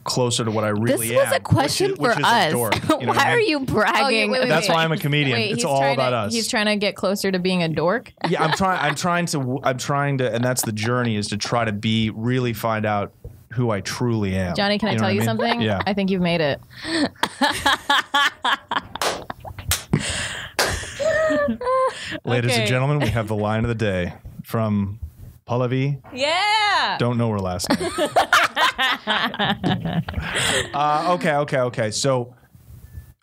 closer to what I really am. This was a question for us. Why are you bragging? That's why I'm a comedian. It's all about us. He's trying to get closer to being a dork. Yeah, I'm trying to, and that's the journey, is to try to really find out who I truly am. Johnny, can I tell you something? Yeah. I think you've made it. Ladies and gentlemen, we have the line of the day from Pallavi. Yeah. Don't know her last name. Okay. So,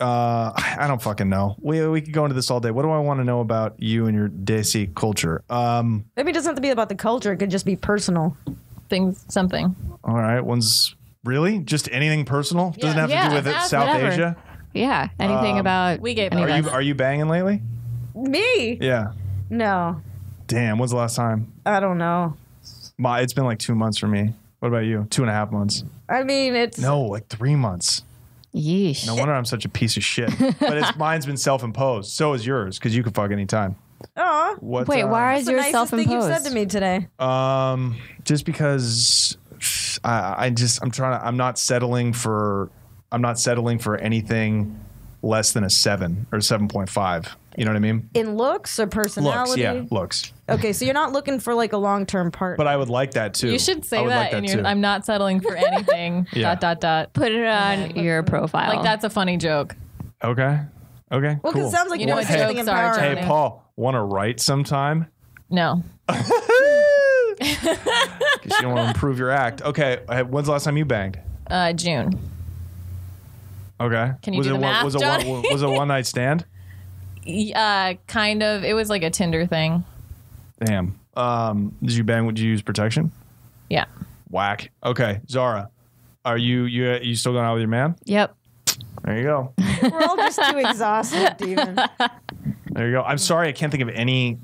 I don't fucking know. We could go into this all day. What do I want to know about you and your Desi culture? Maybe it doesn't have to be about the culture. It could just be personal. Something. All right. Really? Just anything personal? Doesn't have to do with South Asia? Yeah. Anything about... We gave Are you banging lately? Me? Yeah. No. Damn. When's the last time? I don't know. It's been like 2 months for me. What about you? 2.5 months. I mean, it's... No, like 3 months. Yeesh. No wonder I'm such a piece of shit. But mine's been self-imposed. So is yours, because you can fuck anytime. Oh. Wait, why is yours self-imposed? Thing you've said to me today. Just because I'm not settling for anything less than a 7 or 7.5. You know what I mean? In looks or personality? Looks, yeah, looks. Okay, so you're not looking for like a long-term partner. But I would like that too. You should say that in your I'm not settling for anything. Put it on your profile. Like, that's a funny joke. Okay. Well, because cool. it sounds like you know what something jokes are, empowering. Hey, Paul, want to write sometime? No. Because you don't want to improve your act. Okay, when's the last time you banged? June. Okay. Can you do the math, Johnny? Was it a one-night stand? Kind of. It was like a Tinder thing. Damn. Did you bang? Would you use protection? Yeah. Whack. Okay, Zara, are you still going out with your man? Yep. There you go. We're all just too exhausted, Steven. There you go. I'm sorry, I can't think of any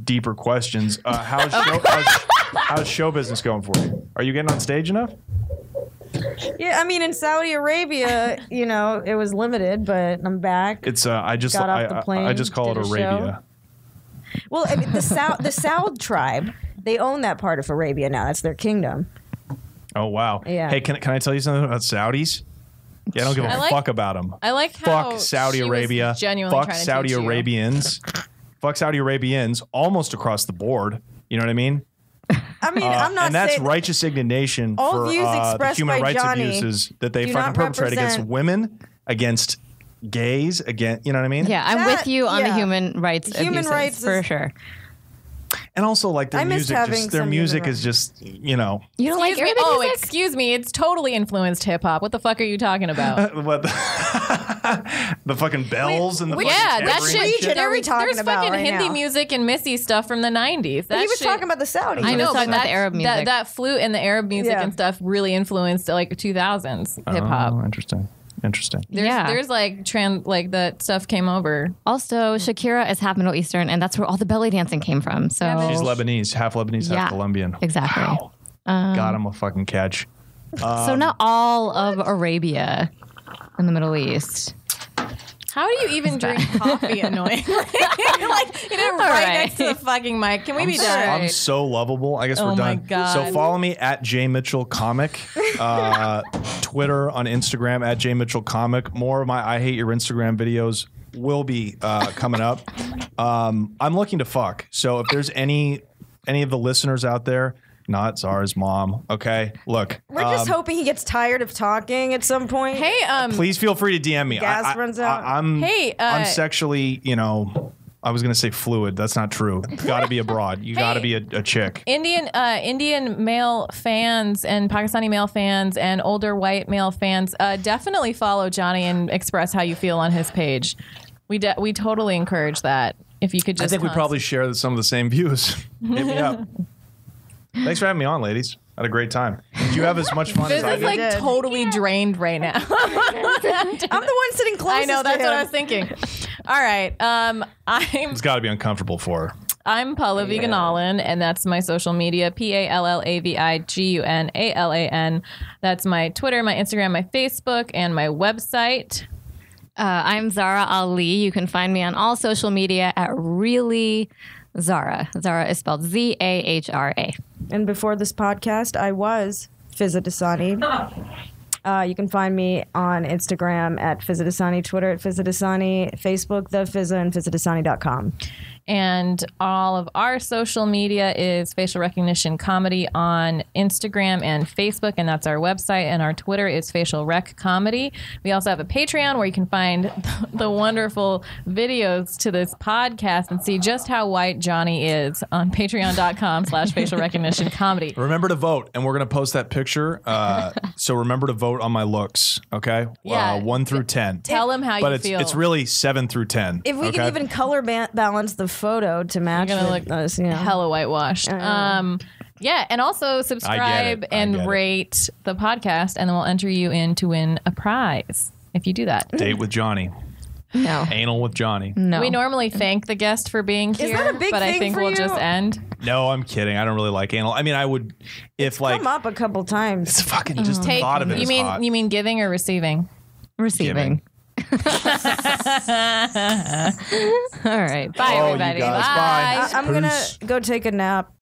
deeper questions. How's show business going for you? Are you getting on stage enough? Yeah, I mean, in Saudi Arabia, it was limited, but I'm back. It's I just call it Arabia. Well, I mean, the Saud tribe, they own that part of Arabia now. That's their kingdom. Oh wow. Yeah. Hey, can I tell you something about Saudis? Yeah, I don't give a fuck about them. I like how fuck Saudi Arabia. Genuinely fuck Saudi Arabians. Fuck Saudi Arabians almost across the board. You know what I mean? I mean, I'm not. And that's righteous indignation for the human rights abuses that they fucking perpetrate against women, against gays, against, you know what I mean? Yeah, I'm with you on the human rights abuses, for sure. And also, like, their music is just, You don't like Arabic music? Excuse me. It's totally influenced hip hop. What the fuck are you talking about? The fucking bells and the that shit. There's fucking Hindi music and Missy stuff from the 90s. He was talking about the Saudis. I know, but about the Arab music. That flute and the Arab music and stuff really influenced like 2000s hip hop. Oh, interesting. There's like that stuff came over. Also, Shakira is half Middle Eastern, and that's where all the belly dancing came from. So she's Lebanese, half Colombian. Exactly. Wow. God, I'm a fucking catch. So not all of Arabia in the Middle East. How do you even drink coffee annoyingly? Next to the fucking mic. Can we be done? I'm so lovable. I guess we're done. Oh my God. So follow me at J Mitchell Comic, Twitter, on Instagram at J Mitchell Comic. More of my I Hate Your Instagram videos will be coming up. I'm looking to fuck. So if there's any any of the listeners out there, not Zara's mom. Okay, look, we're just hoping he gets tired of talking at some point. Hey, please feel free to DM me. Gas runs out. I'm sexually, I was gonna say fluid. That's not true. Got to be a broad. You got to be a chick. Indian male fans and Pakistani male fans and older white male fans definitely follow Johnny and express how you feel on his page. We totally encourage that. If you could just, I think we probably share some of the same views. Hit me up. Thanks for having me on, ladies. I had a great time. Did you have as much fun as I did? This is like totally drained right now. I'm the one sitting closest. I know, that's what I was thinking. All right. It's got to be uncomfortable for her. I'm Pallavi Gunalan, and that's my social media, PALLAVIGUNALAN. That's my Twitter, my Instagram, my Facebook, and my website. I'm Zara Ali. You can find me on all social media at Really Zara. Zara is spelled ZAHRA. And before this podcast, I was Fizza Dasani. You can find me on Instagram at Fizza Dasani, Twitter at Fizza Dasani, Facebook, The Fizza, and FizzaDasani.com. And all of our social media is Facial Recognition Comedy on Instagram and Facebook, and that's our website. And our Twitter is Facial Rec Comedy. We also have a Patreon where you can find the wonderful videos to this podcast and see just how white Johnny is on patreon.com/facial recognition comedy. Remember to vote, and we're going to post that picture. So remember to vote on my looks, okay? Yeah. 1 through 10. Tell them how you feel. But it's really 7 through 10. If we can even color balance the photo to match You're gonna look us, hella whitewashed. Yeah, and also subscribe and rate the podcast, and then we'll enter you in to win a prize if you do that. Date with Johnny. No. Anal with Johnny. No. We normally thank the guest for being here, that a big but I thing think for we'll you? just end. No, I'm kidding. I don't really like anal. I mean, I would if like come up a couple times. It's fucking just the thought of it. You is mean hot. you mean giving or receiving? Receiving. All right. Bye, everybody. You guys. Bye. Bye. I'm going to go take a nap.